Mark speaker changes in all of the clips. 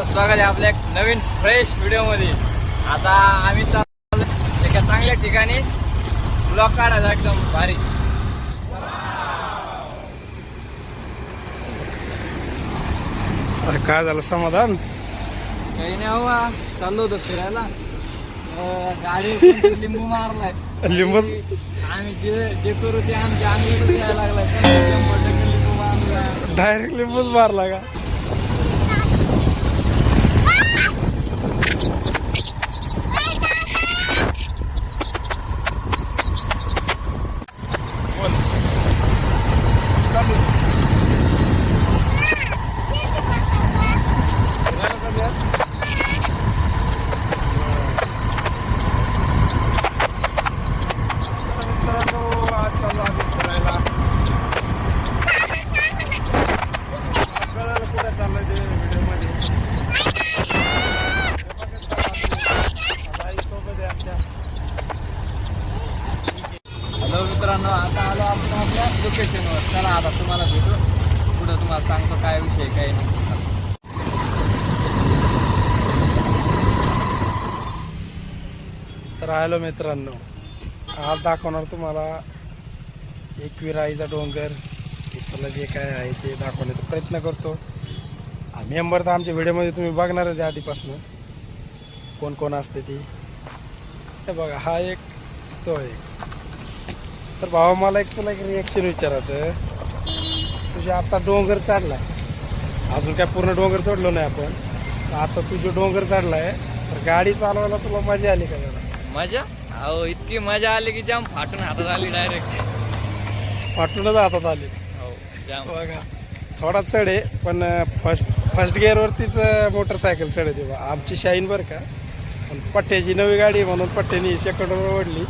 Speaker 1: स्वागत आहे आपल्या एक नवीन फ्रेश व्हिडिओ मध्ये। आता आम्ही चाललो एका चांगल्या ठिकाणी ब्लॉग काढायचा एकदम भारी।
Speaker 2: अरे काय झालं समाधान?
Speaker 1: काही नाही हवा, चाललो होतो फिरायला, गाडी लिंबू मारलाय।
Speaker 2: लिंबू
Speaker 1: आम्ही जे करू ते आमच्या अंगलटच यायला लागलाय। 100% लिंबू मारलाय,
Speaker 2: डायरेक्ट लिंबूच मारला का?
Speaker 1: हॅलो मित्रांनो, आता आलो आपण आपल्या लोकेशनवर। चला आता तुम्हाला भेटू, पुढे तुम्हाला सांगतो काय विषय काय नाही।
Speaker 2: तर आलो मित्रांनो, आज दाखवणार तुम्हाला एकविराईचा डोंगर, इथलं जे काय आहे ते दाखवण्याचा प्रयत्न करतो। मेंबर तर आमच्या व्हिडिओमध्ये तुम्ही बघणारच आहे आधीपासून, कोण कोण असते ती। हे बघा, हा एक, तो एक। तर भावा, मला तुला एक रिॲक्शन विचारायचं, तुझे आता डोंगर चढलाय, अजून काय पूर्ण डोंगर चढलो नाही आपण, आता तुझे डोंगर चढलाय, तर गाडी चालवायला तुला मजा आली का? जरा
Speaker 1: मजा? अहो इतकी मजा आली की जाम फाटून हातात आली डायरेक्ट।
Speaker 2: फाटूनच हातात आली।
Speaker 1: हो जाम।
Speaker 2: बघा, थोडा चढ आहे, पण फर्स्ट गिअरवरतीच मोटरसायकल चढते बा आमची शाईन बरं का। पण पट्ट्याची नवी गाडी म्हणून पट्ट्यानी सेकंडवर ओढली।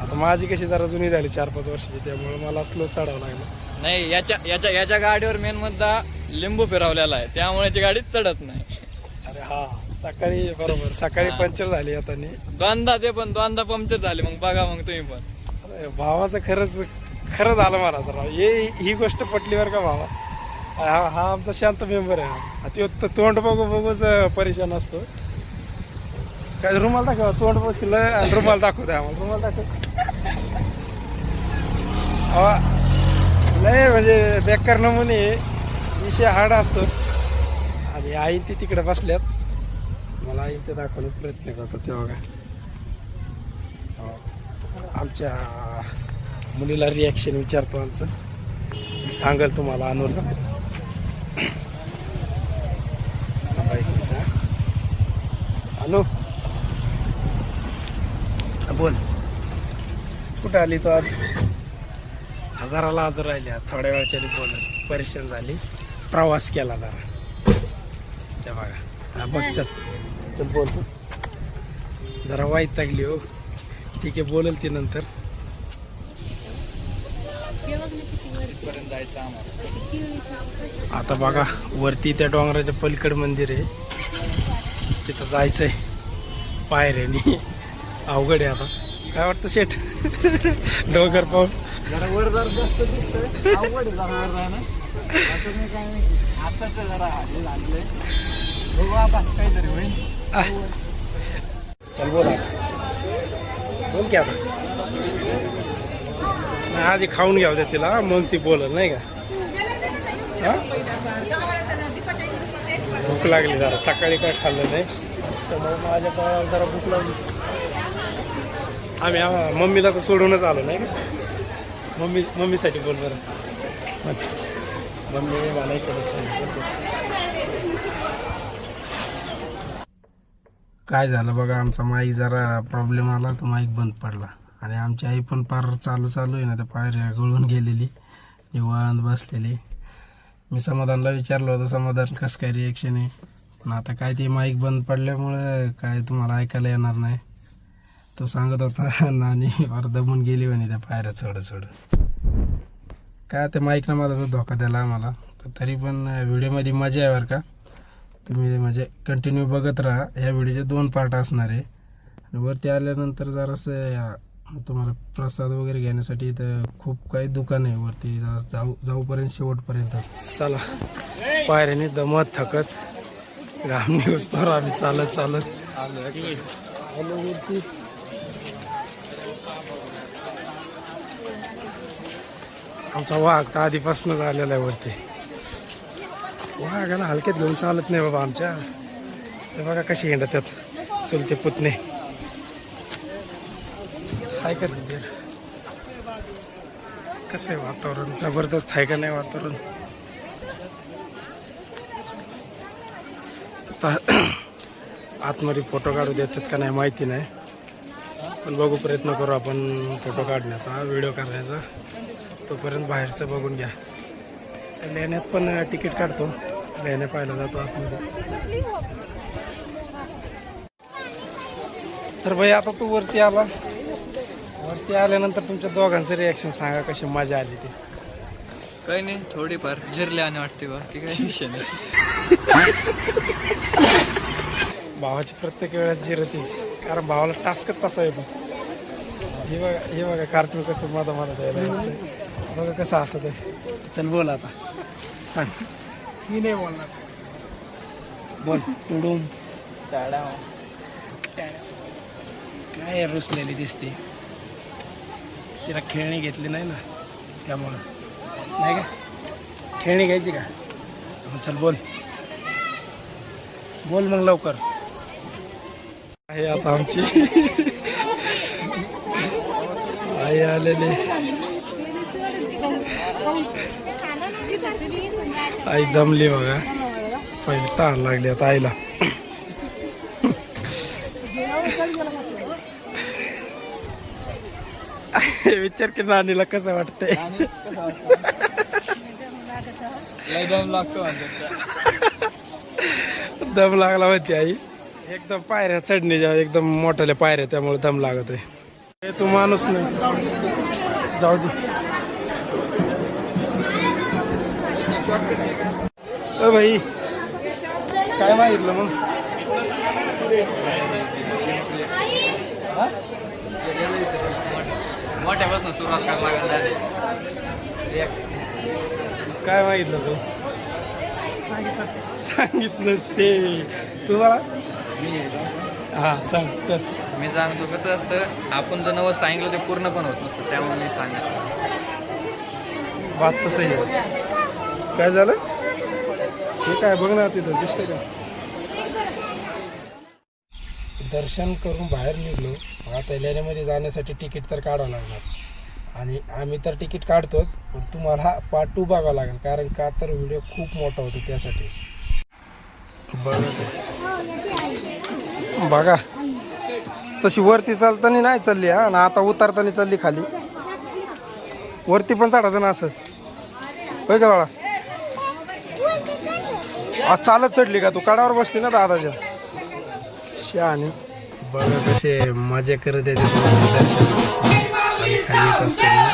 Speaker 2: आता माझी कशी जरा जुनी झाली 4-5 वर्षाची, त्यामुळे मला स्लो चढावं लागलं।
Speaker 1: नाही, याच्या गाडीवर मेन मुद्दा लिंबू फिरवलेला आहे, त्यामुळे ती गाडीच चढत नाही।
Speaker 2: अरे हा, सकाळी बरोबर, सकाळी पंक्चर झाली आता
Speaker 1: दोनदा पंक्चर झाली। मग बघा, मग तुम्ही पण।
Speaker 2: अरे भावाचं खरं झालं मला सर, ही गोष्ट पटली बरं का भावा। हा आमचा शांत मेंबर आहे। तो तोंड बघूच परेशान असतो। काय रुमाल दाखव, तोंड बसलं आणि रुमाल दाखवते आम्हाला, रुमाल दाखव। नाही म्हणजे बेकार नमुने विषय हार्ड असतो। आणि आई ती तिकडे बसल्यात, मला आई ते दाखवण्याचा प्रयत्न करतो। तेव्हा का आमच्या मुलीला रिॲक्शन विचारतो आमचं, सांगेल तुम्हाला अनुला। अनु, बोल, कुठं आली तो? आज हजाराला हजर राहिली, आज थोड्या वेळच्या बोल, परेशान झाली, प्रवास केला जरा। त्या बघा, बघ, चल बोल, जरा वाईट लागली हो। ठीक आहे, बोलेल ती नंतर। आता बघा, वरती त्या डोंगराच्या पलीकड मंदिर आहे, तिथं जायचंय पायऱ्यानी। अवघड आहे आता, काय वाटतं शेठ? डोंगर पाहून
Speaker 1: जरा वर जरा जास्त दिसतंय, अवघड जरा वर राहणं। आता मी काय नाही, आता तर जरा हे लागलंय, बघू आता काहीतरी होईल।
Speaker 2: चल बोला, बोल की आता। आधी खाऊन घ्याव द्या तिला, मग ती बोलल, नाही का? भूक लागली जरा, सकाळी काय खाल्लं नाही, त्यामुळे माझ्या पायाला जरा भूक लागली। आम्ही मम्मीला तर सोडूनच आलो, नाही का? मम्मीसाठी बोल बरं। मम्मी मला काय झालं बघा, आमचा माईक जरा प्रॉब्लेम आला, तर माईक बंद पडला। आणि आमची आई पण पार चालू आहे ना, त्या पायऱ्या गळून गेलेली, निवांत बसलेली। मी समाधानला विचारलं होतं, समाधान कसं काय रिॲक्शन आहे, पण आता काय ते माईक बंद पडल्यामुळे काय तुम्हाला ऐकायला येणार नाही। तो सांगत होता, नानी फार दमून गेली म्हणे त्या पायऱ्या चढ। काय त्या माईकनं मला धोका दिला आम्हाला, तर तरी पण व्हिडिओमध्ये मजा आहे बरं का। तुम्ही म्हणजे कंटिन्यू बघत राहा, ह्या व्हिडिओचे 2 पार्ट असणार आहे। आणि वरती आल्यानंतर जरासं तुम्हाला प्रसाद वगैरे घेण्यासाठी इथं खूप काही दुकान आहे वरती जाऊपर्यंत शेवटपर्यंत. चला पायऱ्याने दमत थकत घाम निघतो आम्ही चालत आलो वरती. आमचा वाघ तर आधीपासूनच आलेला आहे वरती. वाघाला हलक्यात घेऊन चालत नाही बाबा आमच्या. ते बघा कशी हिंडत त्यात चुलते पुतणे. काय करते कसं आहे वातावरण, जबरदस्त आहे का नाही वातावरण. आतमध्ये फोटो काढू देतात का नाही माहिती नाही, पण बघू प्रयत्न करू आपण फोटो काढण्याचा, व्हिडिओ करायचा. तोपर्यंत बाहेरचं बघून घ्या. लेण्यात पण तिकीट काढतो, लेण्या पाहायला जातो आतमध्ये. तर भाई आता तू वरती आला, वरती आल्यानंतर तुमच्या दोघांचं रिॲक्शन सांगा, कशी मजा आली ती.
Speaker 1: काही नाही, थोडीफार जिरले आणि वाटते बा की काही विषय नाही.
Speaker 2: भावाची प्रत्येक वेळेस जिरतीच, कारण भावाला टास्कच तसा येतो. हे बघा कार्टून कसं मला द्यायला बघा कसं असत आहे. चल बोल आता, सांग. मी नाही बोलणार, बोल. टुडूम काय रुसलेली दिसते, तिला खेळणी घेतली नाही ना त्यामुळं. नाही का खेळणी घ्यायची का? चल बोल मग लवकर. आहे आता आमची आई आलेली. आई दमली बघा, पहिले तहान लागली आता आईला. विचार की नानीला कसं वाटतंय.
Speaker 1: दम लागतो.
Speaker 2: दम लागला होती आई. एकदम पायऱ्या चढणीच्या एकदम मोठ्याल्या पायऱ्या, त्यामुळे दम लागत आहे. तू माणूस नाही, जाऊ दे. भाई काय मागितलं मग?
Speaker 1: मोठ्यापासून सुरुवात करायला लागेल.
Speaker 2: काय मागितलं तू? सांगितलंच ते तुम्हाला. हा सांग चल.
Speaker 1: मी सांगतो कसं असतं, आपण जर नवं सांगितलं ते पूर्ण पण होत नसतं, त्यामुळे मी सांगितलं.
Speaker 2: बात तसं आहे. काय झालं हे काय बघ ना, तिथं दिसतंय का? दर्शन करून बाहेर निघलो. आता लेण्यामध्ये जाण्यासाठी तिकीट तर काढावं लागणार, आणि आम्ही तर तिकीट काढतोच, पण तुम्हाला पार्ट 2 बघावं लागेल, कारण का तर व्हिडिओ खूप मोठा होतो त्यासाठी. बघा तशी वरती चालताना नाही चालली हा, आणि आता उतरताना चालली खाली. वरती पण चढायचं ना असंच, होय का बाळा? आज चालत चढली का तू? कडावर बसली ना दादाच्या. शहाणी बघा कसे मजा करत येते. दर्शन आणि खाली येत असताना